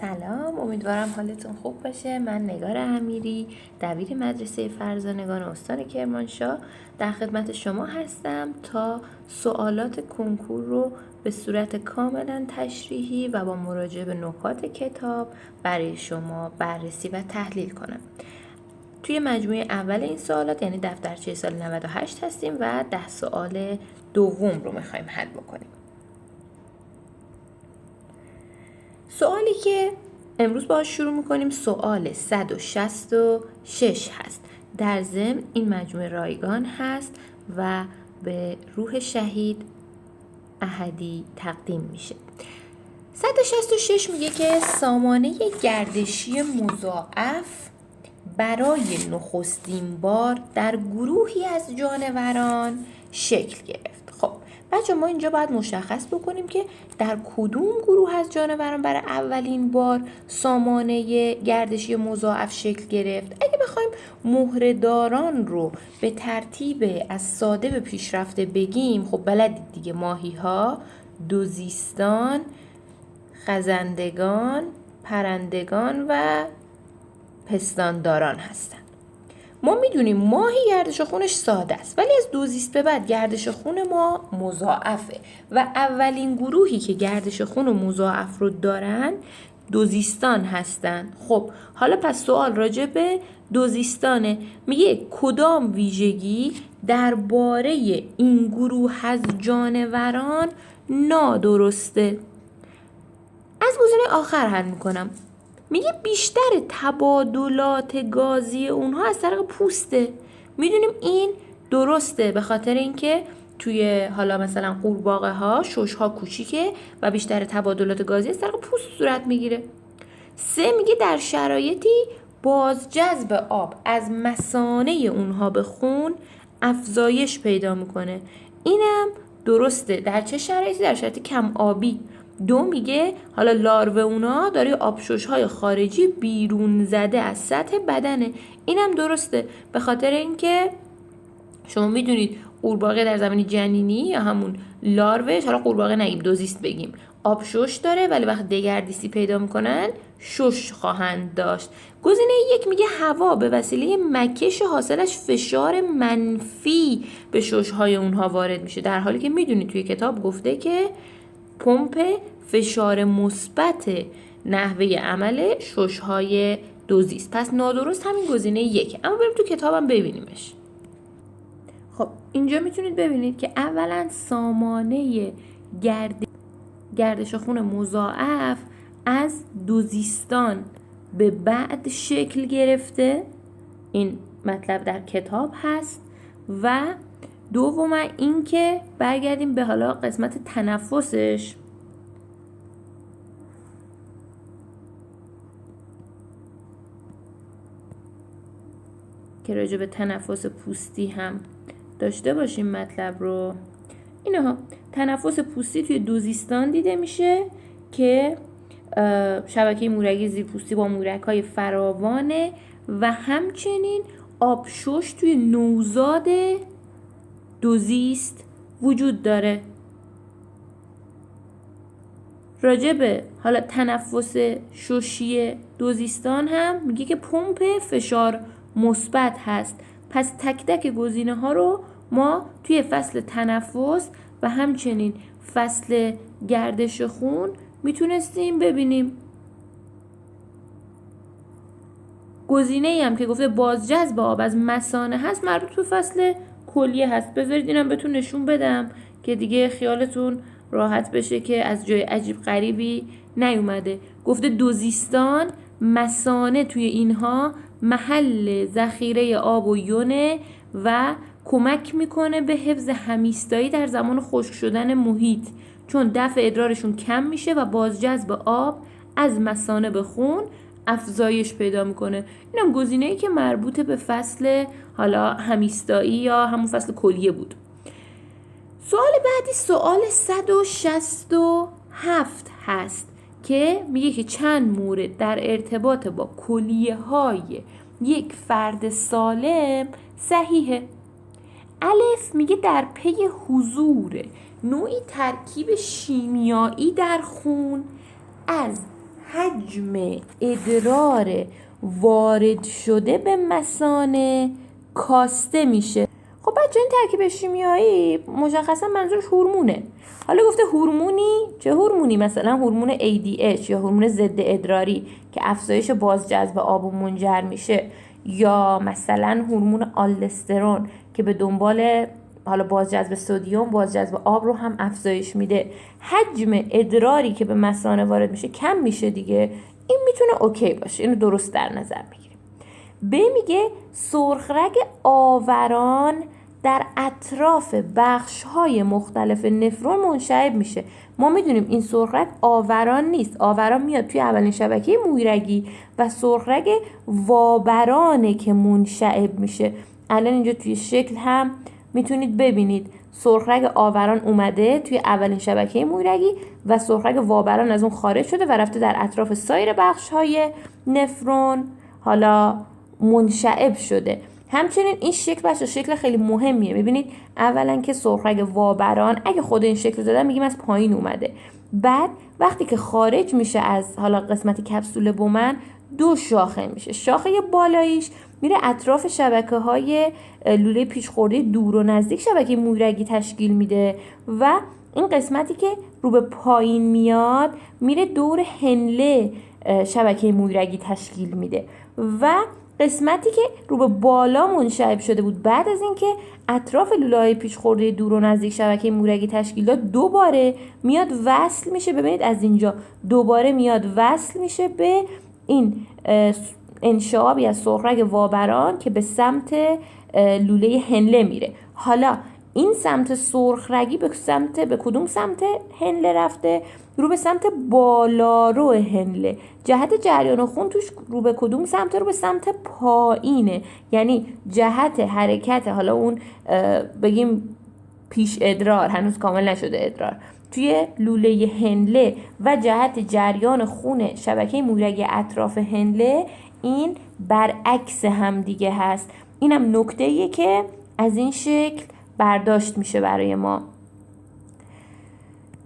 سلام، امیدوارم حالتون خوب باشه. من نگار امیری، دبیر مدرسه فرزانگان استان کرمانشاه در خدمت شما هستم تا سوالات کنکور رو به صورت کاملا تشریحی و با مراجعه به نکات کتاب برای شما بررسی و تحلیل کنم. توی مجموعه اول این سوالات یعنی دفترچه سال 98 هستیم و 10 سوال دوم رو میخوایم حل بکنیم. سوالی که امروز باهاش شروع میکنیم سوال 166 هست. در ضمن این مجموعه رایگان هست و به روح شهید احدی تقدیم میشه. 166 میگه که سامانه گردشی مضاعف برای نخستین بار در گروهی از جانوران شکل گرفت. خب بچه ما اینجا باید مشخص بکنیم که در کدوم گروه از جانوران برای اولین بار سامانه گردشی مضاعف شکل گرفت. اگه بخوایم مهره‌داران رو به ترتیب از ساده به پیشرفته بگیم، خب بلدید دیگه، ماهی‌ها، دوزیستان، خزندگان، پرندگان و پستانداران هستن. ما میدونیم ماهی گردش خونش ساده است، ولی از دوزیست به بعد گردش خون ما مضاعفه و اولین گروهی که گردش خون مضاعف رو دارن دوزیستان هستن. خب حالا پس سوال راجع به دوزیستانه. میگه کدام ویژگی درباره این گروه از جانوران نادرسته؟ از گزینه آخر حل میکنم. میگه بیشتر تبادلات گازی اونها از طریق پوسته. میدونیم این درسته، به خاطر اینکه توی حالا مثلا قورباغه ها شش ها کوچیکه و بیشتر تبادلات گازی از طریق پوست صورت میگیره. 3 میگه در شرایطی بازجذب آب از مثانه اونها به خون افزایش پیدا میکنه. اینم درسته. در چه شرایطی؟ در شرایط کم آبی. 2 میگه حالا لارو اونا داره آبشوش‌های خارجی بیرون زده از سطح بدنه. اینم درسته، به خاطر اینکه شما میدونید قورباغه در زمین جنینی یا همون لاروش، حالا قورباغه نگیم دوزیست بگیم، آبشوش داره ولی وقتی دگردیسی پیدا میکنن شش خواهند داشت. گزینه 1 میگه هوا به وسیله مکش حاصلش فشار منفی به شش‌های اونها وارد میشه، در حالی که میدونید توی کتاب گفته که پمپ فشار مثبت نحوه عمل شش‌های دوزیست. پس نادرست همین گزینه 1. اما بریم تو کتابم ببینیمش. خب اینجا میتونید ببینید که اولا سامانه گردش خون مضاعف از دوزیستان به بعد شکل گرفته. این مطلب در کتاب هست. و دوم این که برگردیم به حالا قسمت تنفسش. که راجع به تنفس پوستی هم داشته باشیم مطلب رو. اینها تنفس پوستی توی دوزیستان دیده میشه که شبکه مورگی زیرپوستی با مورگ‌های فراوانه و همچنین آبشوش توی نوزاد دوزیست وجود داره. راجع به حالا تنفس ششی دوزیستان هم میگه که پمپ فشار مثبت هست. پس تک تک گزینه ها رو ما توی فصل تنفس و همچنین فصل گردش خون میتونستیم ببینیم. گزینه هم که گفته بازجذب آب از مثانه هست مربوط به فصل کلیه هست. بذارید اینم بهتون نشون بدم که دیگه خیالتون راحت بشه که از جای عجیب غریبی نیومده. گفته دوزیستان مثانه توی اینها محل ذخیره آب و یونه و کمک میکنه به حفظ همیستایی در زمان خشک شدن محیط، چون دفع ادرارشون کم میشه و بازجذب آب از مثانه به خون افزایش پیدا میکنه. اینم گزینه‌ای که مربوط به فصل حالا همیستایی یا همون فصل کلیه بود. سوال بعدی سوال 167 هست که میگه که چند مورد در ارتباط با کلیه های یک فرد سالم صحیحه. الف میگه در پی حضور نوعی ترکیب شیمیایی در خون از حجم ادرار وارد شده به مثانه کاسته میشه. خب بچه این ترکیب شیمیایی مشخصا منظورش هورمونه. حالا گفته هورمونی، چه هورمونی؟ مثلا هورمون ADH یا هورمون ضد ادراری که افزایش بازجذب آب منجر میشه، یا مثلا هورمون آلدوسترون که به دنبال حالا بازجذب سدیم، بازجذب آب رو هم افزایش میده. حجم ادراری که به مثانه وارد میشه کم میشه دیگه، این میتونه اوکی باشه، اینو درست در نظر بگیریم. میگه سرخرگ آوران در اطراف بخش‌های مختلف نفرون منشعب میشه. ما میدونیم این سرخرگ آوران نیست، آوران میاد توی اولین شبکه مویرگی و سرخرگ وابرانه که منشعب میشه. الان اینجا توی شکل هم میتونید ببینید سرخرگ آوران اومده توی اولین شبکه مویرگی و سرخرگ وابران از اون خارج شده و رفته در اطراف سایر بخش‌های نفرون حالا منشعب شده. همچنین این شکل بچه شکل خیلی مهمیه. میبینید اولا که سرخرگ وابران اگه خود این شکل دادن میگیم از پایین اومده، بعد وقتی که خارج میشه از حالا قسمت کپسول بومن دو شاخه میشه. شاخه بالاییش میره اطراف شبکه‌های لوله پیچ‌خورده دور و نزدیک شبکه مویرگی تشکیل میده و این قسمتی که رو به پایین میاد میره دور هنله شبکه مویرگی تشکیل میده و قسمتی که رو به بالا منشعب شده بود بعد از اینکه اطراف لوله‌های پیچ‌خورده دور و نزدیک شبکه مویرگی تشکیل داد دوباره میاد وصل میشه. ببینید از اینجا دوباره میاد وصل میشه به این انشعابی از سرخرگ وابران که به سمت لوله هنله میره. حالا این سمت سرخرگی به کدوم سمت هنله رفته؟ رو به سمت بالارو هنله. جهت جریان خون توش رو به کدوم سمت؟ رو به سمت پایینه. یعنی جهت حرکت حالا اون بگیم پیش ادرار، هنوز کامل نشده ادرار، توی لوله هنله و جهت جریان خون شبکه مویرگی اطراف هنله این برعکس هم دیگه هست. اینم نکته‌ایه که از این شکل برداشت میشه برای ما.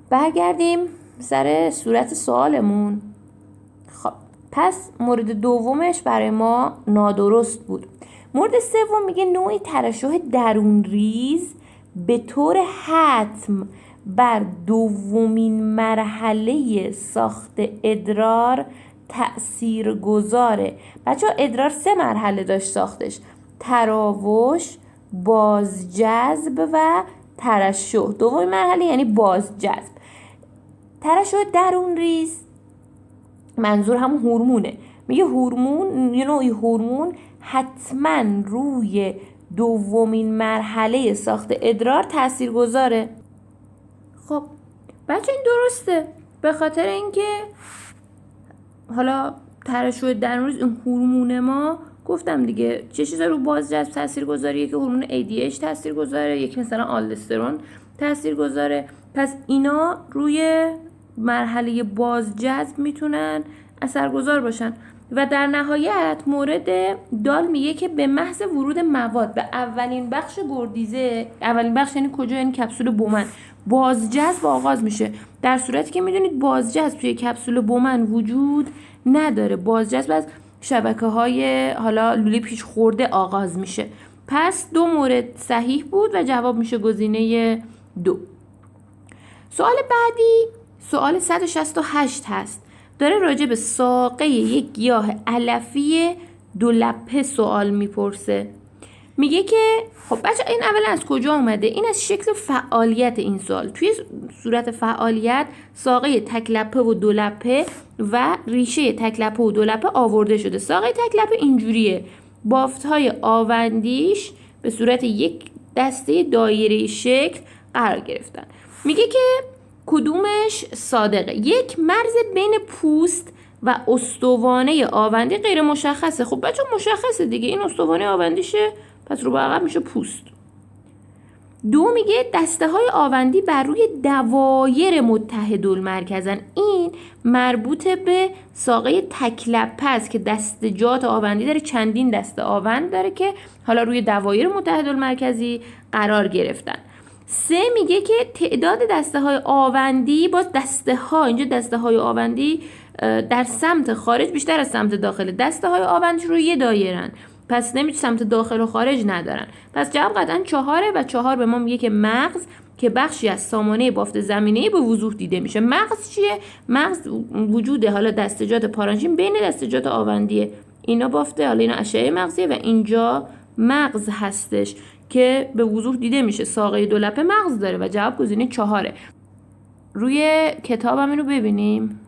برگردیم سر صورت سوالمون. خب پس مورد دومش برای ما نادرست بود. مورد سوم میگه نوعی ترشح درون ریز به طور حتم بر دومین مرحله ساخت ادرار تأثیر گذاره. بچه ها ادرار 3 مرحله داشت ساختش: تراوش، بازجذب و ترشح. دومین مرحله یعنی بازجذب. ترشح درون ریز منظور همون هورمونه. میگه هورمون، یه نوعی هورمون حتما روی دومین مرحله ساخت ادرار تأثیر گذاره. خب بچه این درسته، به خاطر اینکه حالا ترشح درون ریز این هورمون ما گفتم دیگه چه چیزا رو بازجذب تاثیرگذاریه که هورمون ADH تاثیرگذاره، یکی مثلا آلدوسترون تاثیرگذاره. پس اینا روی مرحله بازجذب میتونن اثرگذار باشن. و در نهایت مورد دال میگه که به محض ورود مواد به اولین بخش گردیزه، اولین بخش یعنی کجا؟ یعنی کپسول بومن، بازجذب آغاز میشه. در صورتی که میدونید بازجذب توی کپسول بومن وجود نداره، بازجذب از شبکه‌های حالا لوله پیچ خورده آغاز میشه. پس 2 مورد صحیح بود و جواب میشه گزینه 2. سوال بعدی سوال 168 هست. داره راجع به ساقه یک گیاه علفی دولپه سوال میپرسه. میگه که خب بچه این اولا از کجا اومده؟ این از شکل فعالیت این سوال. توی صورت فعالیت ساقه تکلپه و دولپه و ریشه تکلپه و دولپه آورده شده. ساقه تکلپه اینجوریه، بافت‌های آوندیش به صورت یک دسته دایره‌ای شکل قرار گرفتن. میگه که کدومش صادقه؟ یک، مرز بین پوست و استوانه آوندی غیر مشخصه. خب بچه مشخصه دیگه، این استوانه آوندیشه، پس رو به عقب میشه پوست. 2 میگه دسته های آوندی بر روی دوایر متحدالمرکزن. این مربوط به ساقه تکلپه است که دستجات آوندی داره، چندین دسته آوند داره که حالا روی دوایر متحدالمرکزی قرار گرفتن. 3 میگه که تعداد دسته های آوندی، باز دسته ها، اینجا دسته های آوندی در سمت خارج بیشتر از سمت داخل. دسته های آوندی رو یه دایرن، پس نمیشه سمت داخل و خارج ندارن. پس جواب قطعا 4 و 4 به ما میگه که مغز که بخشی از سامانه بافت زمینه‌ای به وضوح دیده میشه. مغز چیه؟ مغز وجود حالا دستجات پارانژیم بین دستجات آوندیه. اینا بافته، حالا اینا اشعه مغزیه و اینجا مغز هستش که به وضوح دیده میشه. ساقه دولپه مغز داره و جواب گزینه 4. روی کتابم اینو ببینیم.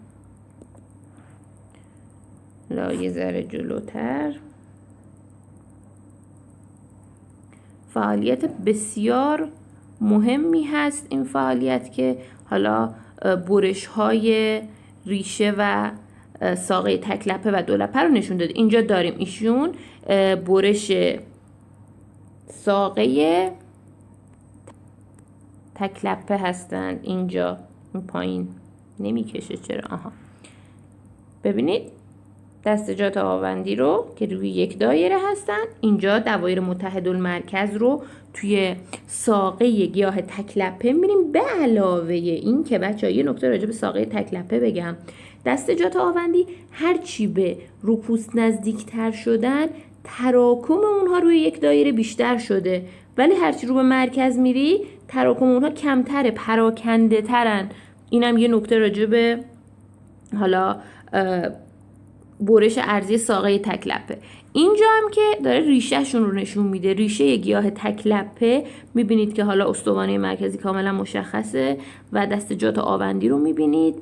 یه ذره جلوتر. فعالیت بسیار مهمی هست این فعالیت که حالا برش های ریشه و ساقه تکلپه و دولپه رو نشون داده. اینجا داریم ایشون برش ساقه تکلپه هستند. اینجا این پایین نمیکشه چرا؟ ببینید دستجات آوندی رو که روی یک دایره هستن، اینجا دوایر متحدالمرکز رو توی ساقه گیاه تکلپه می‌بینیم. به علاوه این که بچه‌ها یه نکته راجع به ساقه تکلپه بگم، دستجات آوندی هرچی به روپوست نزدیکتر شدن تراکم اونها روی یک دایره بیشتر شده، ولی هرچی رو به مرکز میری تراکم اونها کمتره، پراکنده ترن. اینم یه نکته راجع به حالا برش ارضی ساقه تکلپه. اینجا هم که داره ریشه شون رو نشون میده. ریشه گیاه تکلپه میبینید که حالا استوانه مرکزی کاملا مشخصه و دستجات آوندی رو میبینید.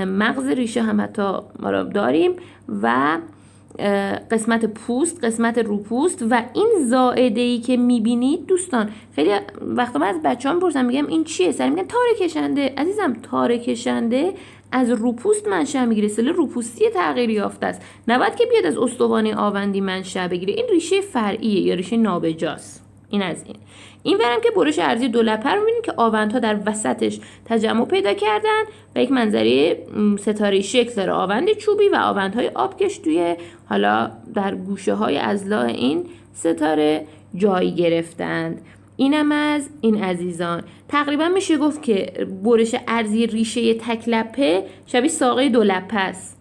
مغز ریشه هم حتی ما رو داریم و قسمت پوست، قسمت روپوست و این زائده‌ای که میبینید دوستان. خیلی وقتا من از بچه‌ها میپرسم میگم این چیه؟ سر میگن تاره کشنده. عزیزم تاره کشنده از روپوست منشأ میگیره، سل روپوستی تغییر یافته است. نباید که بیاد از استوانه آوندی منشأ بگیره. این ریشه فرعیه یا ریشه نابجاست. این از این ورم که برش ارضی دولپه رو می‌بینید که آوندها در وسطش تجمع پیدا کردن و یک منظره ستاره شکل داره. آوند چوبی و آوندهای آبکش توی حالا در گوشه‌های اضلاع این ستاره جای گرفتند. اینم از این عزیزان. تقریبا میشه گفت که برش ارضی ریشه تکلپه شبیه ساقه دولپه است.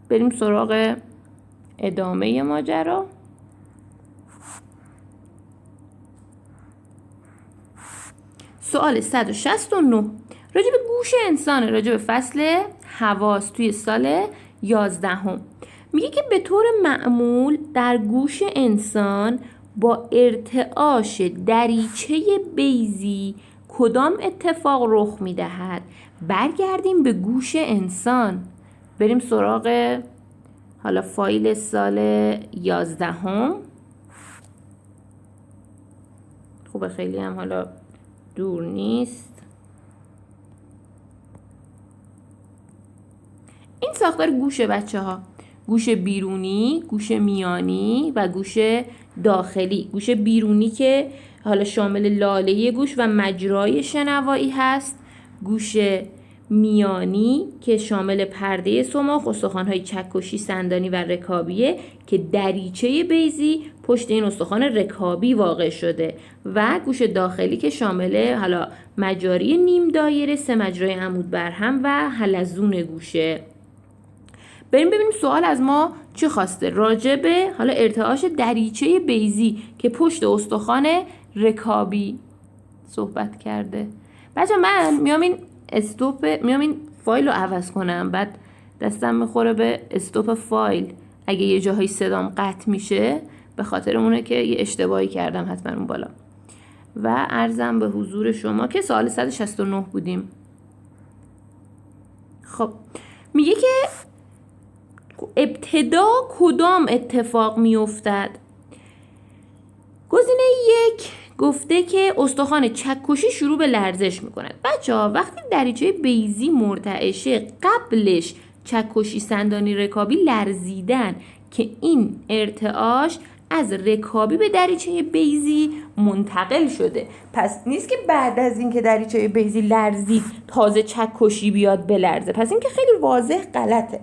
بریم سراغ ادامه ماجرا. سوال 169 راجع به گوش انسان، راجع به فصل حواس توی سال 11. میگه که به طور معمول در گوش انسان با ارتعاش دریچه بیضی کدام اتفاق رخ میدهد؟ برگردیم به گوش انسان. بریم سراغ حالا فایل سال 11. خوبه خیلی هم حالا دور نیست. این ساختار گوشه بچه ها، گوش بیرونی، گوش میانی و گوش داخلی. گوش بیرونی که حالا شامل لاله گوش و مجرای شنوایی هست. گوش میانی که شامل پرده سماق، استخوان‌های چکشی، سندانی و رکابیه که دریچه بیضی پشت این استخوان رکابی واقع شده. و گوش داخلی که شامل حالا مجاری نیم دایره، 3 مجرای عمود برهم و حلزون گوشه. بریم ببینیم سوال از ما چی خواسته. راجع به حالا ارتعاش دریچه بیضی که پشت استخوان رکابی صحبت کرده. بچه من میام این فایل رو عوض کنم، بعد دستم میخوره به استوپ فایل. اگه یه جاهای صدام قطع میشه به خاطر اونه که یه اشتباهی کردم حتما اون بالا. و عرضم به حضور شما که سوال 169 بودیم. خب میگه که ابتدا کدام اتفاق میافتد؟ گزینه 1 گفته که استخوان چکشی شروع به لرزش میکند. بچه‌ها وقتی دریچه بیضی مرتعشه قبلش چکشی، سندانی، رکابی لرزیدن که این ارتعاش از رکابی به دریچه بیضی منتقل شده. پس نیست که بعد از این که دریچه بیضی لرزید تازه چکشی بیاد بلرزه. پس این که خیلی واضح غلطه.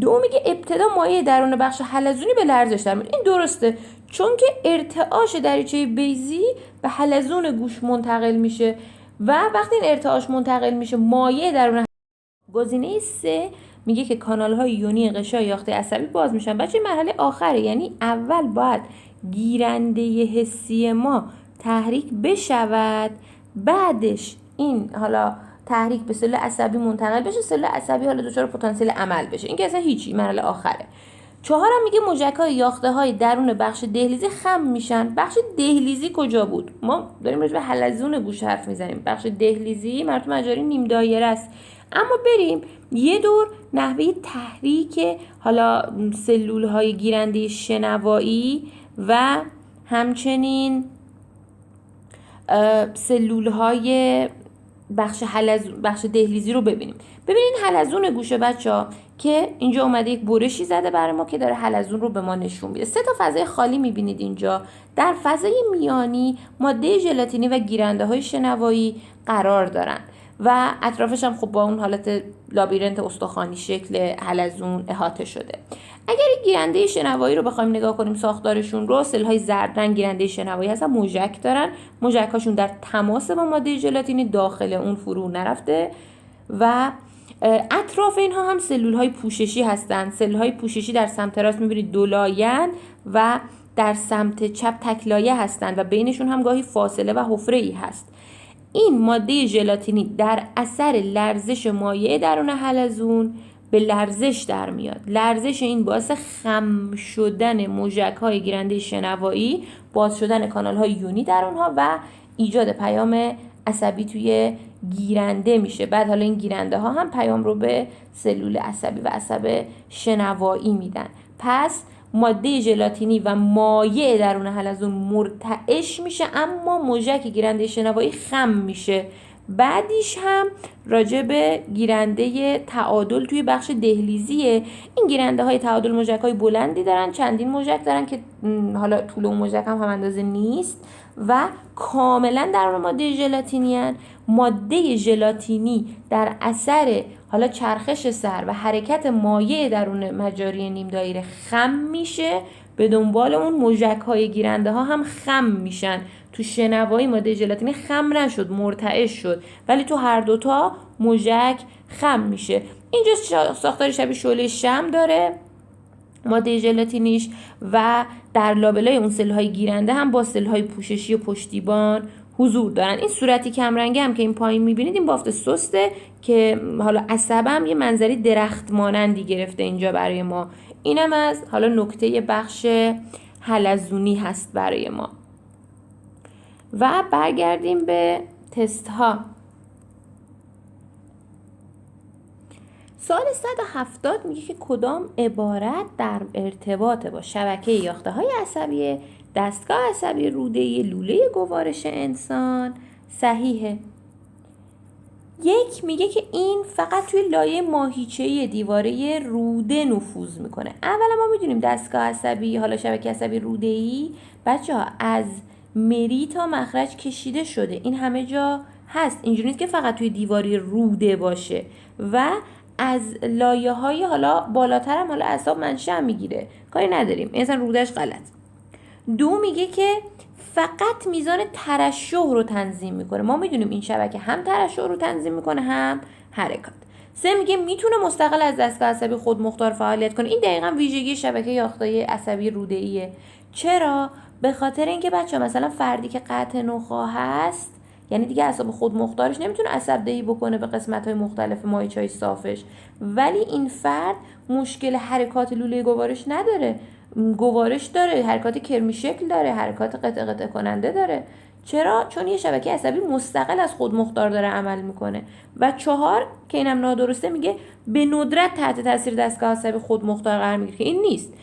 2 میگه ابتدا مایع درون بخش حلزونی به لرزش در میاد. این درسته، چون که ارتعاش دریچه بیضی به حلزون گوش منتقل میشه و وقتی این ارتعاش منتقل میشه مایع درون. گزینه 3 میگه که کانال‌های یونی غشای یاخته عصبی باز میشن. بچه مرحله آخره، یعنی اول باید گیرنده حسی ما تحریک بشود، بعدش این حالا تحریک به سلول عصبی منتقل بشه، سلول عصبی حالا دچار پتانسیل عمل بشه. این که اصلا هیچی، مرحله آخره. 4 میگه موجک‌های یاخته‌های درون بخش دهلیزی خم میشن. بخش دهلیزی کجا بود؟ ما داریم راجع به حلزون گوش حرف میزنیم. بخش دهلیزی مربوط مجاری نیم دایره است. اما بریم یه دور نحوه تحریک حالا سلول‌های گیرنده شنوایی و همچنین سلول‌های بخش دهلیزی رو ببینیم. ببینید حلزون گوشه بچه‌ها که اینجا اومده یک برشی زده برای ما که داره حلزون رو به ما نشون میده. 3 فضای خالی میبینید اینجا. در فضای میانی ماده ژلاتینی و گیرنده های شنوایی قرار دارن و اطرافش هم خب با اون حالت لابیرنت استخوانی شکل حلزون احاطه شده. اگر این گیرنده شنوایی رو بخوایم نگاه کنیم ساختارشون رو، سل‌های زرد رنگ گیرنده شنوایی هستن، موژک دارن. موژک‌هاشون در تماس با ماده ژلاتینی داخل اون فرو نرفته و اطراف اینها هم سلول‌های پوششی هستن. سلول‌های پوششی در سمت راست می‌بینید دولایند و در سمت چپ تکلایه هستند و بینشون هم گاهی فاصله و حفره‌ای هست. این ماده ژلاتینی در اثر لرزش مایع درون حلزون به لرزش در میاد. لرزش این باعث خم شدن موژک‌های گیرنده شنوایی، باز شدن کانال‌های یونی در اونها و ایجاد پیام عصبی توی گیرنده میشه. بعد حالا این گیرنده ها هم پیام رو به سلول عصبی و عصب شنوایی میدن. پس ماده ژلاتینی و مایع درون حلزون مرتعش میشه، اما موژک گیرنده شنوایی خم میشه. بعدیش هم راجع به گیرنده تعادل توی بخش دهلیزیه. این گیرنده های تعادل موژک های بلندی دارن، چندین موژک دارن که حالا طول اون موژک هم اندازه نیست و کاملا درون ماده ژلاتینی هن. ماده ژلاتینی در اثر حالا چرخش سر و حرکت مایع درون مجاری نیم دایره خم میشه، به دنبال اون موژک های گیرنده ها هم خم میشن. تو شنوایی ماده ژلاتینی خم نشد، مرتعش شد، ولی تو هر دوتا موژک خم میشه. اینجا ساختار شبیه شعله شمع داره ماده ژلاتینیش و در لابلای اون سل‌های گیرنده هم با سل‌های پوششی و پشتیبان حضور دارن. این صورتی کمرنگه هم که این پایین میبینید این بافت سسته که حالا عصب هم یه منظری درخت مانندی گرفته اینجا برای ما. اینم از حالا نکته بخش حلزونی هست برای ما. و برگردیم به تست ها. سوال 170 میگه که کدام عبارت در ارتباط با شبکه یاخته های عصبی دستگاه عصبی روده لوله گوارش انسان صحیحه؟ 1 میگه که این فقط توی لایه ماهیچه‌ای دیواره روده نفوذ میکنه. اولا ما میدونیم دستگاه عصبی حالا شبکه عصبی روده‌ای بچه‌ها از مری تا مخرج کشیده شده. این همه جا هست، اینجوری نیست که فقط توی دیواره روده باشه و از لایه های حالا بالاتر هم حالا اعصاب منشأ میگیره، کاری نداریم، این اصلا رودش غلط. 2 میگه که فقط میزان ترشح رو تنظیم میکنه. ما میدونیم این شبکه هم ترشح رو تنظیم میکنه هم حرکات. 3 میگه میتونه مستقل از دستگاه عصبی خود مختار فعالیت کنه. این دقیقاً ویژگی شبکه یافته‌های عصبی روده‌ایه. چرا؟ به خاطر اینکه بچه‌ها مثلا فردی که قطع نخاع هست، یعنی دیگه اعصاب خود مختارش نمیتونه عصب دهی بکنه به قسمت‌های مختلف ماهیچه‌های صافش، ولی این فرد مشکل حرکات لوله گوارش نداره. گوارش داره، حرکات کرمی شکل داره، حرکات قطع قطع کننده داره. چرا؟ چون یه شبکه عصبی مستقل از خود مختار داره عمل میکنه. و 4 که اینم نادرسته، میگه به ندرت تحت تاثیر دستگاه عصبی خود مختار قرار میگیره، که این نیست.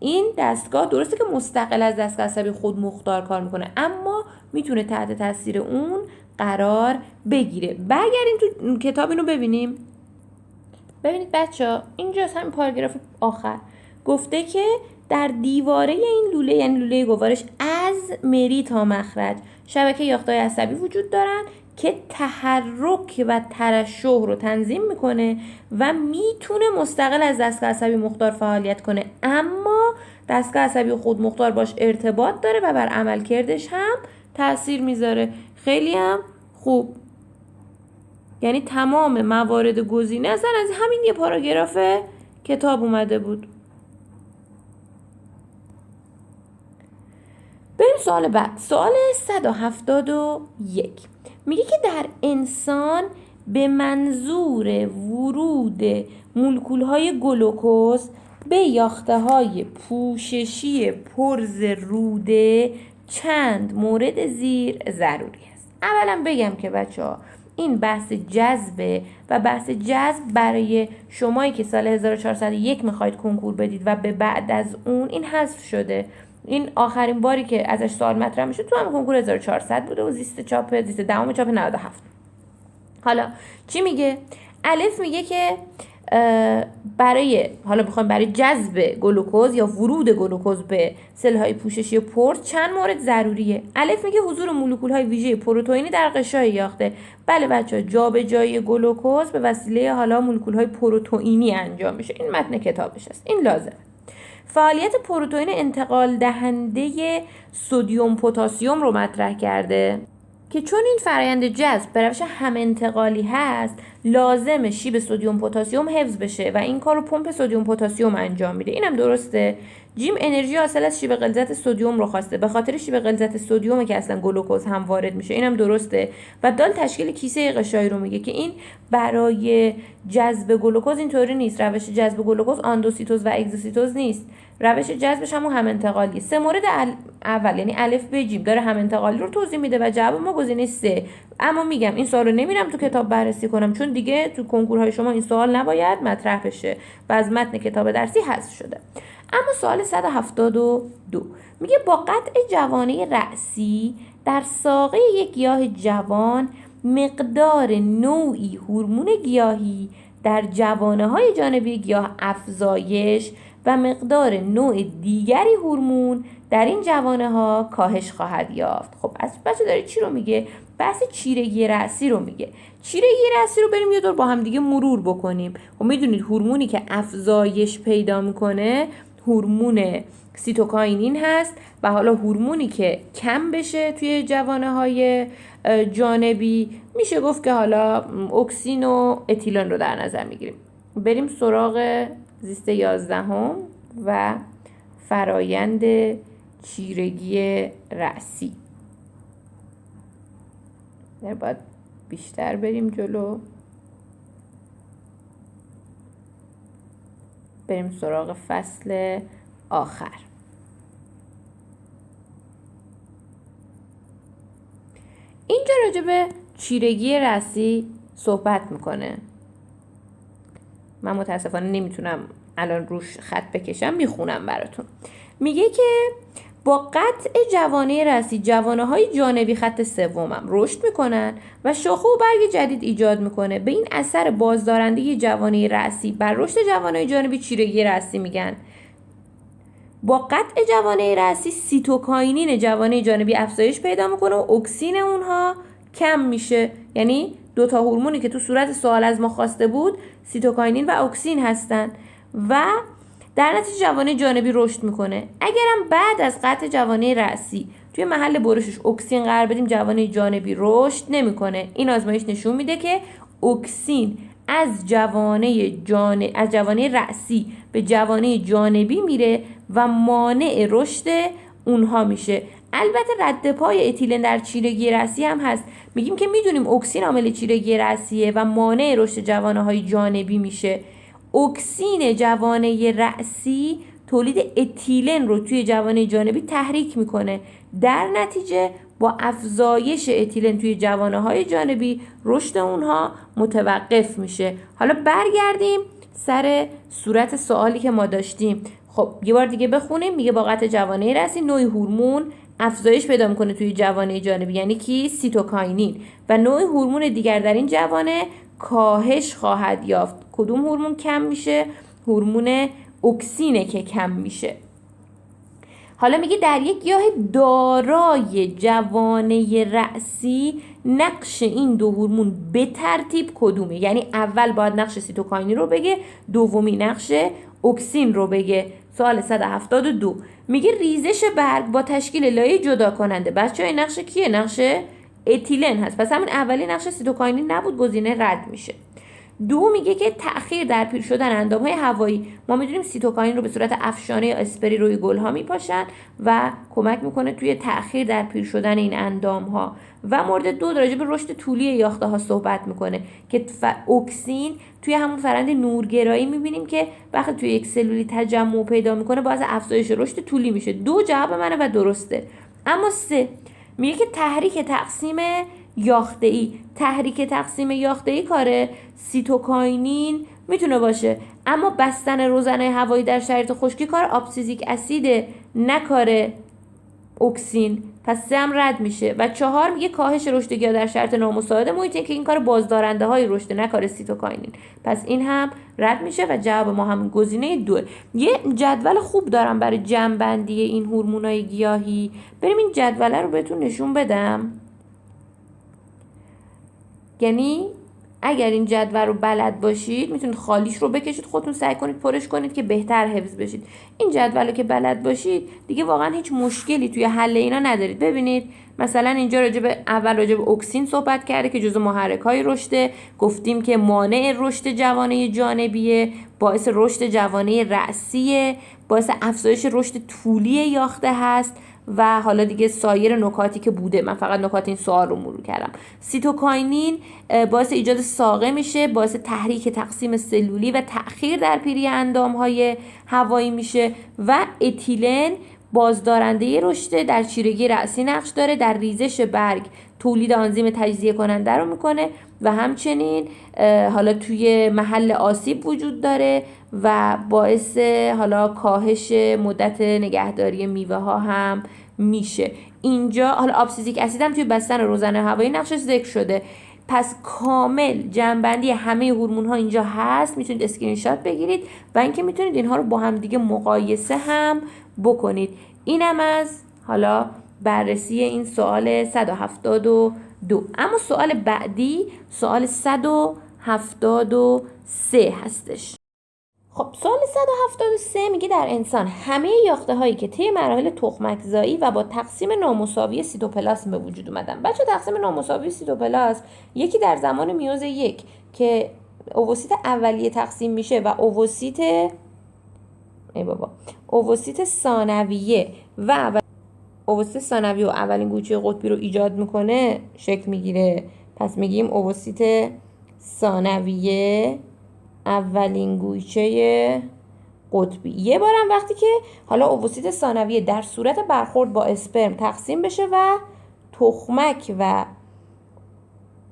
این دستگاه درسته که مستقل از دستگاه عصبی خود مختار کار میکنه، اما میتونه تحت تاثیر اون قرار بگیره. برگردیم تو کتاب اینو ببینیم. ببینید بچه‌ها اینجا همین پاراگراف آخر گفته که در دیواره این لوله، یعنی لوله گوارش، از مری تا مخرج شبکه یافته‌های عصبی وجود دارن که تحرک و ترشح رو تنظیم میکنه و میتونه مستقل از دستگاه عصبی مختار فعالیت کنه، اما دستگاه عصبی خودمختار باش ارتباط داره و بر عملکردش هم تأثیر میذاره. خیلی هم خوب. یعنی تمام موارد گزینه اصلا از همین یه پاراگراف کتاب اومده بود. بریم سوال بعد. سوال 171 میگه که در انسان به منظور ورود مولکول‌های گلوکوز به یافته‌های پوششی پرز روده چند مورد زیر ضروری است. اولا بگم که بچه‌ها این بحث جذبه و بحث جذب برای شمایی که سال 1401 میخواید کنکور بدید و به بعد از اون این حذف شده. این آخرین باری که ازش سوال مطرح میشه تو هم کنکور 1400 بوده و زیست دهم چاپ 97. حالا چی میگه؟ الف میگه که برای جذب گلوکوز یا ورود گلوکوز به سل‌های پوششی پرز چند مورد ضروریه. الف میگه حضور مولکول‌های ویژه پروتئینی در غشای یاخته. بله بچه‌ها، جابجایی گلوکوز به وسیله مولکول‌های پروتئینی انجام میشه. این متن کتابش است. این لازمه. فعالیت پروتئین انتقال دهنده سدیم پتاسیم رو مطرح کرده که چون این فرآیند جذب به روش هم انتقالی هست لازمه شیب سدیم پتاسیم حفظ بشه و این کار رو پمپ سدیم پتاسیم انجام میده. اینم درسته. جیم انرژی حاصل از شیب غلظت سدیم رو خواسته، به خاطر شیب غلظت سدیم که اصلا گلوکوز هم وارد میشه. اینم درسته. و دال تشکیل کیسه غشایی رو میگه که این برای جذب گلوکوز اینطوری نیست. روش جذب گلوکوز آندوسیتوز و اگزوسیتوز نیست. روش جذبش هم انتقالی. سه مورد اول یعنی الف ب ج داره هم انتقالی رو توضیح میده و جواب ما گزینه 3. اما میگم این سوال رو نمیرم تو کتاب بررسی کنم چون دیگه تو کنکورهای شما این سوال نباید مطرح بشه و از متن کتاب درسی حذف شده. اما سوال 172 میگه با قطع جوانه رأسی در ساقه یک گیاه جوان مقدار نوعی هورمون گیاهی در جوانه های جانبی گیاه افزایش و مقدار نوع دیگری هورمون در این جوانه ها کاهش خواهد یافت. خب از بچه داره چی رو میگه؟ بحث چیرگی رأسی رو میگه. چیرگی رأسی رو بریم یه دور با هم دیگه مرور بکنیم. خب میدونید هورمونی که افزایش پیدا میکنه هورمون سیتوکاینین هست و حالا هورمونی که کم بشه توی جوانه های جانبی میشه گفت که حالا اکسین و اتیلن رو در نظر میگیریم. بریم سراغ زیست 11 و فرایند چیرگی رأسی. باید بیشتر بریم جلو. بریم سراغ فصل آخر. اینجا راجع به چیرگی رأسی صحبت میکنه. من متاسفانه نمیتونم الان روش خط بکشم، میخونم براتون. میگه که با قطع جوانه رأسی جوانه های جانبی خط سومم رشد میکنن و شاخه و برگ جدید ایجاد میکنه. به این اثر بازدارنده جوانه رأسی بر رشد جوانه های جانبی چیرگی رأسی میگن. با قطع جوانه رأسی سیتوکاینین جوانه جانبی افزایش پیدا میکنه و اکسین اونها کم میشه. یعنی دوتا هورمونی که تو صورت سوال از ما خواسته بود سیتوکاینین و اکسین هستن و در نتیجه جوانه جانبی رشد میکنه. اگرم بعد از قطع جوانه رأسی توی محل برشش اکسین قرار بدیم جوانه جانبی رشد نمیکنه. این آزمایش نشون میده که اکسین از جوانه رأسی به جوانه جانبی میره و مانع رشد اونها میشه. البته رد پای اتیلن در چیرگی رأسی هم هست. میگیم که میدونیم اکسین عامل چیرگی رأسیه و مانع رشد جوانه های جانبی میشه. اکسین جوانه رأسی تولید اتیلن رو توی جوانه جانبی تحریک میکنه. در نتیجه با افزایش اتیلن توی جوانه های جانبی رشد اونها متوقف میشه. حالا برگردیم سر صورت سوالی که ما داشتیم. خب یه بار دیگه بخونیم. میگه با قطع جوانه رأسی نوع هورمون افزایش پیدا میکنه توی جوانه جانبی یعنی کی؟ سیتوکاینین و نوع هورمون دیگر در این جوانه کاهش خواهد یافت. کدوم هورمون کم میشه؟ هورمون اکسینه که کم میشه. حالا میگه در یک گیاه دارای جوانه رأسی نقش این دو هورمون به ترتیب کدومه؟ یعنی اول باید نقش سیتوکاینین رو بگه، دومی نقش اکسین رو بگه. سوال 172 میگه ریزش برگ با تشکیل لایه جدا کننده. بچه‌ها این نقش کیه؟ نقش اتیلن هست. پس همون اولی نقش سیتوکاینین نبود، گزینه رد میشه. دو میگه که تأخیر در پیر شدن اندام‌های هوایی. ما میدونیم سیتوکاین رو به صورت افشانه یا اسپری روی گل‌ها میپاشن و کمک میکنه توی تأخیر در پیر شدن این اندام‌ها. و مورد دو راجع به رشد طولی یافته‌ها صحبت میکنه که اکسین توی همون فرآیند نورگرایی میبینیم که وقتی توی یک سلولی تجمع پیدا میکنه باعث افزایش رشد طولی میشه. دو جواب منه و درسته. اما سه میگه که تحریک تقسیم یافته‌ای. تحریک تقسیم یافته‌ای کار سیتوکاینین میتونه باشه، اما بستن روزنه هوایی در شرایط خشکی کار آبسیزیک اسید، نه کار اکسین. پس 3 هم رد میشه. و 4 میگه کاهش رشد گیاه در شرایط نامساعد محیط که این کار بازدارنده های رشد، نه کار سیتوکاینین. پس این هم رد میشه و جواب ما همون گزینه 2. یه جدول خوب دارم برای جمع‌بندی این هورمونای گیاهی. بریم این جدول رو بهتون نشون بدم. یعنی اگر این جدول رو بلد باشید میتونید خالیش رو بکشید، خودتون سعی کنید پرش کنید که بهتر حفظ بشید. این جدول رو که بلد باشید دیگه واقعا هیچ مشکلی توی حل اینا ندارید. ببینید مثلا اینجا اول راجع به اکسین صحبت کرده که جزو محرک‌های رشد، گفتیم که مانع رشد جوانه جانبیه، باعث رشد جوانه رأسیه، باعث افزایش رشد طولی یاخته هست و حالا دیگه سایر نکاتی که بوده. من فقط نکات این سوال رو مرور کردم. سیتوکاینین باعث ایجاد ساقه میشه، باعث تحریک تقسیم سلولی و تأخیر در پیری اندام‌های هوایی میشه. و اتیلن بازدارنده رشد در چیرگی رأسی نقش داره، در ریزش برگ تولید آنزیم تجزیه کننده رو میکنه و همچنین حالا توی محل آسیب وجود داره و باعث حالا کاهش مدت نگهداری میوه ها هم میشه. اینجا حالا آبسیزیک اسید هم توی بستن روزنه هوایی نقشش ذکر شده. پس کامل جمع‌بندی همه هورمون ها اینجا هست، میتونید اسکرین شات بگیرید و اینکه میتونید اینها رو با هم دیگه مقایسه هم بکنید. اینم از حالا بررسی این سوال 172. اما سوال بعدی سوال 173 هستش. خب سوال 173 میگه در انسان همه یاخته هایی که طی مراحل تخمک زایی و با تقسیم نامساوی سیتوپلاسم به وجود اومدن. بچه تقسیم نامساوی سیتوپلاسم یکی در زمان میوز 1 که اووسیت اولیه تقسیم میشه و اووسیت ثانویه و اووسیت ثانویه و اولین گویچه قطبی رو ایجاد میکنه شکل میگیره. پس میگیم اووسیت ثانویه اولین گویچه قطبی. یه بارم وقتی که حالا اووسیت ثانویه در صورت برخورد با اسپرم تقسیم بشه و تخمک و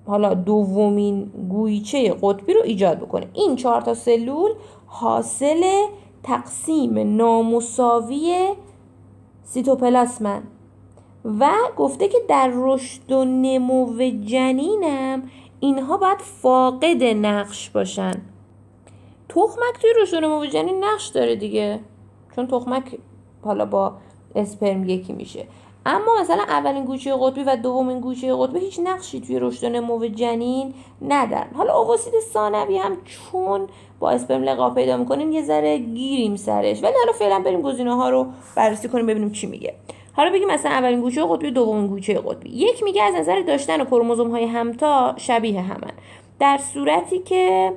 حالا دومین گویچه قطبی رو ایجاد بکنه. این 4 تا سلول حاصل تقسیم نامساوی سیتوپلاسمن و گفته که در رشد و نمو جنینم اینها باید فاقد نقش باشن. تخمک توی رشد و نمو جنین نقش داره دیگه، چون تخمک حالا با اسپرم یکی میشه. اما مثلا اولین گویچه قطبی و دومین گویچه قطبی هیچ نقشی توی رشد و نمو جنین ندارن. حالا اووسیت ثانوی هم چون با اسپرم لقاح پیدا میکنین یه ذره گیریم سرش، ولی حالا فعلا بریم گزینه ها رو بررسی کنیم ببینیم چی میگه. حالا بگیم مثلا اولین گویچه قطبی دومین گویچه قطبی. یک میگه از نظر داشتن کروموزوم های همتا شبیه همن، در صورتی که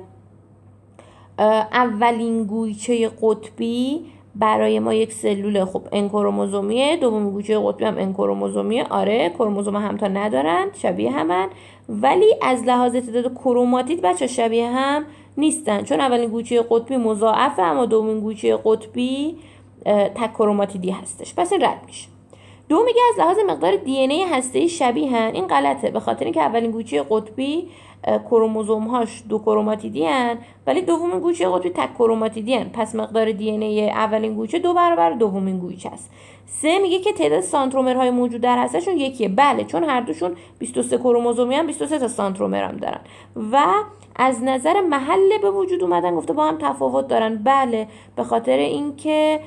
اولین گویچه قطبی برای ما یک سلول خب ان کروموزومیه، دومین گویچه قطبی هم ان کروموزومیه. آره کروموزوم همتا ندارن، شبیه همن، ولی از لحاظ تعداد کروماتید بچه شبیه هم نیستن، چون اولین گویچه قطبی مضاعفه اما دومین گویچه قطبی تک کروماتیدی هستش. پس این رد میشه. دو میگه از لحاظ مقدار دی ان ای هسته‌ای شبیهن. این غلطه، به خاطر اینکه اولین گویچه قطبی کروموزوم‌هاش دو کروماتیدی ان ولی دومین گویچه قطبی تک کروماتیدی ان. پس مقدار دی ان ای اولین گویچه 2 برابر دومین گویچه است. 3 میگه که تعداد سانترومرهای موجود در هستشون یکیه. بله، چون هر دوشون 23 کروموزومی هم 23 تا سانترومر هم دارن و از نظر محل به وجود اومدن گفته با هم تفاوت دارن. بله، به خاطر اینکه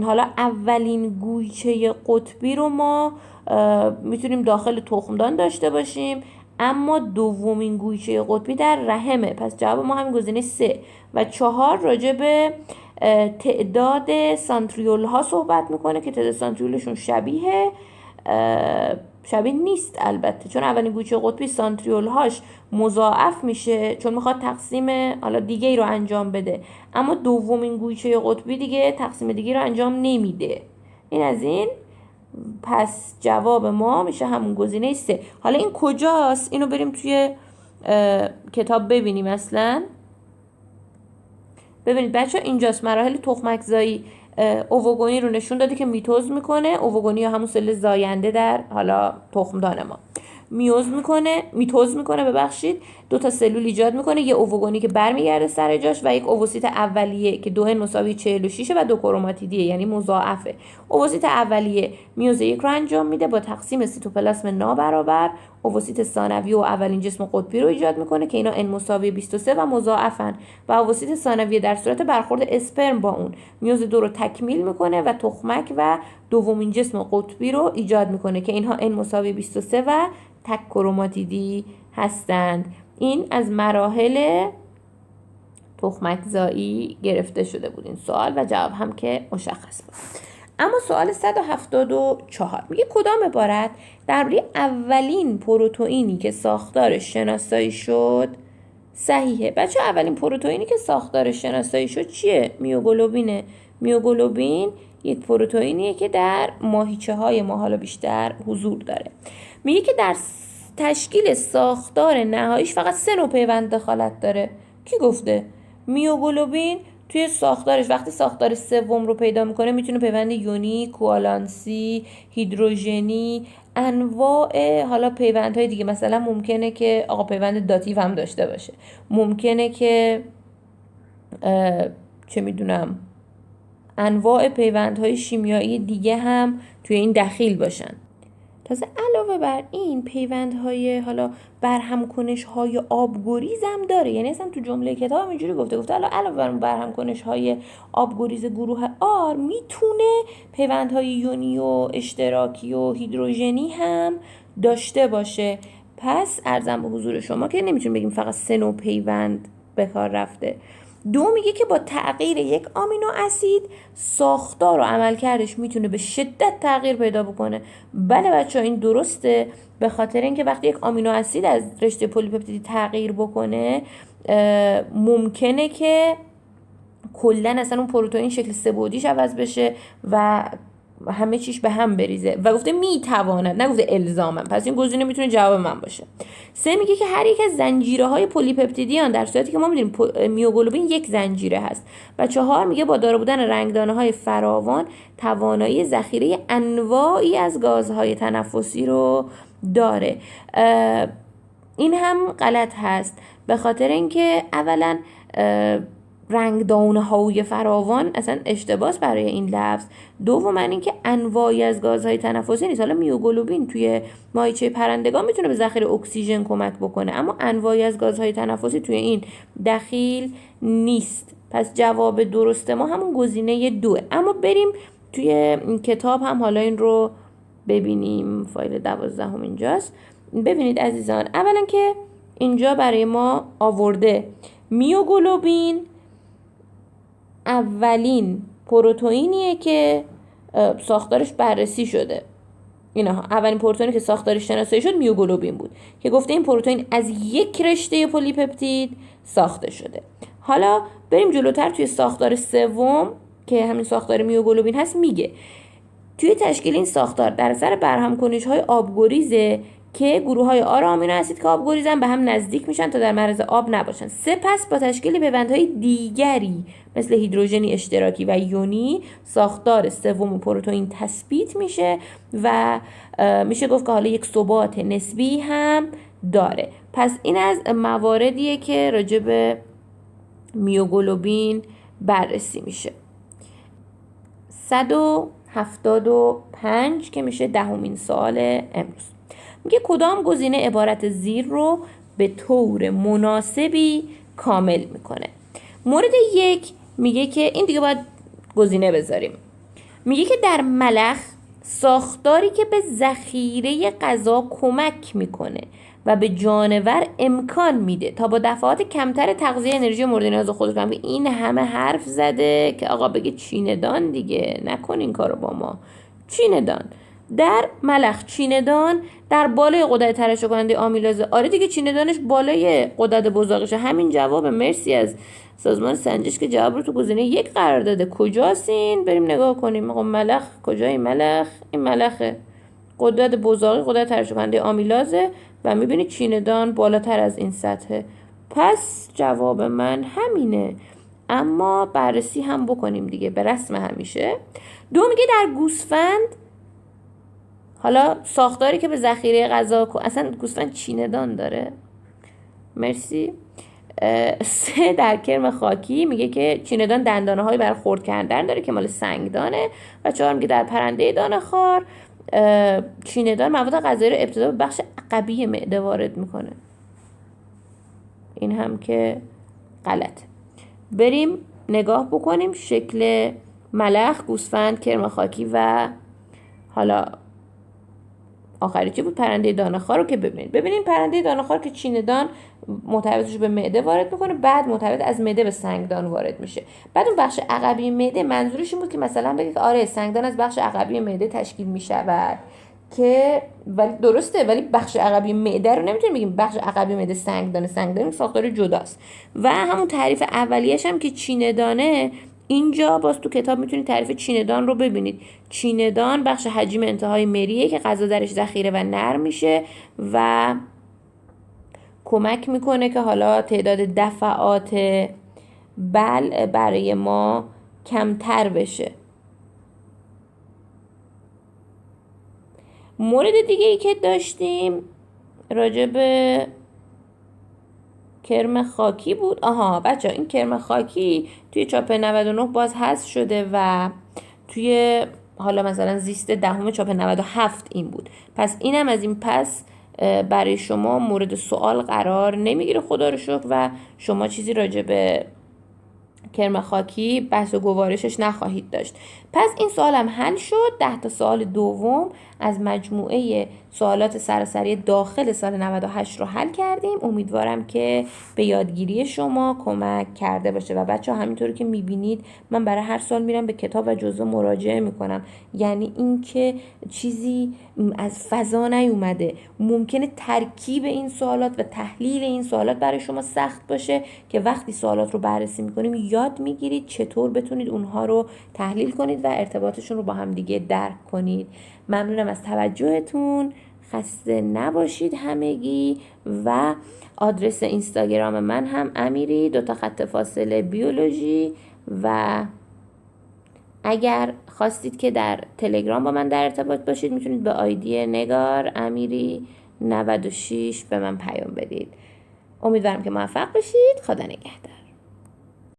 حالا اولین گویچه قطبی رو ما میتونیم داخل تخمدان داشته باشیم، اما دومین گویچه قطبی در رحمه. پس جواب ما همین گزینه 3 و 4 راجع به تعداد سانتریول ها صحبت میکنه که تعداد سانتریولشون شبیه نیست البته، چون اولین گویچه قطبی سانتریول هاش مضاعف میشه چون میخواد تقسیم حالا دیگه ای رو انجام بده، اما دومین گویچه قطبی دیگه تقسیم دیگه رو انجام نمیده. این از این. پس جواب ما میشه همون گزینه 3. حالا این کجاست؟ اینو بریم توی کتاب ببینیم. اصلا ببینید بچه اینجاست، مراحل تخمک‌زایی. اووگونی رو نشون داده که میتوز میکنه. اووگونی یا همون سل زاینده در حالا تخمدان ما میتوز میکنه ببخشید، 2 تا سلول ایجاد میکنه، یه اووگونی که برمیگرده سر جاش و یک اووسیت اولیه که 2n مساوی 46 و 2 کروماتیدیه، یعنی مضاعفه. اووسیت اولیه میوز 1 رو انجام میده با تقسیم سیتوپلاسم نابرابر. اووسیت ثانویه و اولین جسم قطبی رو ایجاد میکنه که اینا n مساوی 23 و مضاعفن و اووسیت ثانویه در صورت برخورد اسپرم با اون میوز 2 رو تکمیل میکنه و تخمک و دومین جسم قطبی رو ایجاد میکنه که اینها n مساوی 23 و تک کروماتیدی هستند. این از مراحل تخمک‌زایی گرفته شده بود این سوال و جواب هم که مشخص بود. اما سوال 174 میگه کدام عبارت درباره اولین پروتئینی که ساختارش شناسایی شد صحیحه؟ بچه اولین پروتئینی که ساختارش شناسایی شد چیه؟ میوگلوبینه. میوگلوبین یک پروتئینیه که در ماهیچه های ما حالا بیشتر حضور داره. میگه که در تشکیل ساختار نهاییش فقط 3 نوع پیوند دخالت داره. کی گفته؟ میوگلوبین توی ساختارش وقتی ساختار سوم رو پیدا میکنه میتونه پیوند یونی، کوالانسی، هیدروژنی، انواع حالا پیوندهای دیگه، مثلا ممکنه که پیوند داتیو هم داشته باشه، ممکنه که چه میدونم انواع پیوندهای شیمیایی دیگه هم توی این دخیل باشن. تازه علاوه بر این پیوندهای حالا برهم کنش های آبگریز هم داره، یعنی اصلا تو جمله کتاب اینجوری گفته علاوه بر برهم کنش های آبگریز گروه آر میتونه پیوندهای یونی و اشتراکی و هیدروژنی هم داشته باشه. پس عرضم به حضور شما که نمیتونیم بگیم فقط 3 نوع پیوند به کار رفته. 2 میگه که با تغییر یک آمینو اسید ساختار و عملکردش میتونه به شدت تغییر پیدا بکنه. بله بچه این درسته، به خاطر اینکه وقتی یک آمینو اسید از رشته پلی‌پپتیدی تغییر بکنه ممکنه که کلا اصلا اون پروتئین شکل 3 بعدیش عوض بشه و همه چیش به هم بریزه و گفته میتواند، نگفته الزاما. پس این گزینه میتونه جواب من باشه. 3 میگه که هر یک از زنجیره های پلی‌پپتیدیان در صورتی که ما میدونیم میوگلوبین یک زنجیره هست و 4 میگه با دارا بودن رنگدانه های فراوان توانایی ذخیره انواعی از گازهای تنفسی رو داره. این هم غلط هست به خاطر اینکه اولا رنگدانه های فراوان اصلا اشتباس برای این لفظ. دوما اینکه انواعی از گازهای تنفسی نیست. حالا میوگلوبین توی ماهیچه پرندگان میتونه به ذخیره اکسیژن کمک بکنه اما انواعی از گازهای تنفسی توی این دخیل نیست. پس جواب درست ما همون گزینه 2. اما بریم توی کتاب هم حالا این رو ببینیم. فایل 12 اینجاست. ببینید عزیزان، اولا که اینجا برای ما آورده میوگلوبین اولین پروتئینیه که ساختارش بررسی شده. اینها اولین پروتئینی که ساختارش شناسایی شد میوگلوبین بود که گفته این پروتئین از یک رشته پلی‌پپتید ساخته شده. حالا بریم جلوتر توی ساختار سوم که همین ساختار میوگلوبین هست. میگه توی تشکیل این ساختار در اثر برهم کنش‌های آبگریزه که گروه های آر آمینو اسید که آبگریزن به هم نزدیک میشن تا در معرض آب نباشن. سپس با تشکیل پیوندهای دیگری مثل هیدروژنی اشتراکی و یونی ساختار سوم پروتئین تثبیت میشه و میشه گفت که حالا یک ثبات نسبی هم داره. پس این از مواردیه که راجع به میوگلوبین بررسی میشه. 175 که میشه 10مین سوال امروز. میگه کدام گزینه عبارت زیر رو به طور مناسبی کامل میکنه؟ مورد 1 میگه که این دیگه باید گزینه بذاریم. میگه که در ملخ ساختاری که به ذخیره غذا کمک میکنه و به جانور امکان میده تا با دفعات کمتر تغذیه انرژی مورد نیاز خودش کنه. این همه حرف زده که آقا بگه چیندان دیگه، نکن این کارو با ما. چیندان در ملخ، چیندان در بالای غدد ترشح کننده آمیلازه. آره دیگه، چیندانش بالای غدد بزاقشه. همین جواب. مرسی از سازمان سنجش که جواب رو تو گزینه 1 قرار داده. کجاست این؟ بریم نگاه کنیم. آقا ملخ کجای ملخ؟ این ملخه. غدد بزاقی، غدد ترشح کننده آمیلازه و میبینید چیندان بالاتر از این سطحه. پس جواب من همینه. اما بررسی هم بکنیم دیگه به رسم همیشه. دو میگه در گوسفند، حالا ساختاری که به ذخیره غذا، اصلا گوسفند چیندان داره. مرسی. 3 در کرم خاکی میگه که چیندان دندانه های برای خرد کردن داره که مال سنگدانه. و 4 میگه در پرنده دانه خار چیندان مواد غذایی رو ابتدا به بخش عقبی معده وارد میکنه. این هم که غلطه. بریم نگاه بکنیم شکل ملخ، گوسفند، کرم خاکی و حالا آخری چی بود؟ پرنده دانه‌خوار رو که ببینید پرنده دانه‌خوار که چیندان محتویاتش به معده وارد میکنه، بعد محتویات از معده به سنگدان وارد میشه. بعد اون بخش عقبی معده منظورش این بود که مثلا بگه که آره سنگدان از بخش عقبی معده تشکیل میشود، که ولی درسته، ولی بخش عقبی معده رو نمیتونیم بگیم بخش عقبی معده سنگدان ساختار جداست. و همون تعریف اولیه‌اش هم که چیندانه، اینجا باز تو کتاب میتونید تعریف چیندان رو ببینید. چیندان بخش حجم انتهای مریه که غذا درش ذخیره و نرم میشه و کمک میکنه که حالا تعداد دفعات بلع برای ما کمتر بشه. مورد دیگه ای که داشتیم راجع به کرم خاکی بود. آها بچه ها، این کرم خاکی توی چاپ 99 باز حذف شده و توی حالا مثلا زیست دهم چاپ 97 این بود. پس اینم از این پس برای شما مورد سوال قرار نمیگیره خدا رو شکر، و شما چیزی راجع به کرم خاکی بحث و گوارشش نخواهید داشت. پس این سوال هم حل شد. 10 تا سوال دوم از مجموعه سوالات سراسری داخل سال 98 رو حل کردیم. امیدوارم که به یادگیری شما کمک کرده باشه. و بچه ها همینطوری که میبینید من برای هر سال میرم به کتاب و جزوه مراجعه میکنم. یعنی این که چیزی از فضا نیومده. ممکنه ترکیب این سوالات و تحلیل این سوالات برای شما سخت باشه که وقتی سوالات رو بررسی میکنیم یاد میگیرید چطور بتونید اونها رو تحلیل کنید و ارتباطشون رو با هم دیگه درک کنید. ممنونم از توجهتون. خسته نباشید همگی. و آدرس اینستاگرام من هم امیری 2 خط فاصله بیولوژی. و اگر خواستید که در تلگرام با من در ارتباط باشید میتونید به آیدی نگار امیری 96 به من پیام بدید. امیدوارم که موفق باشید. خدا نگهدار.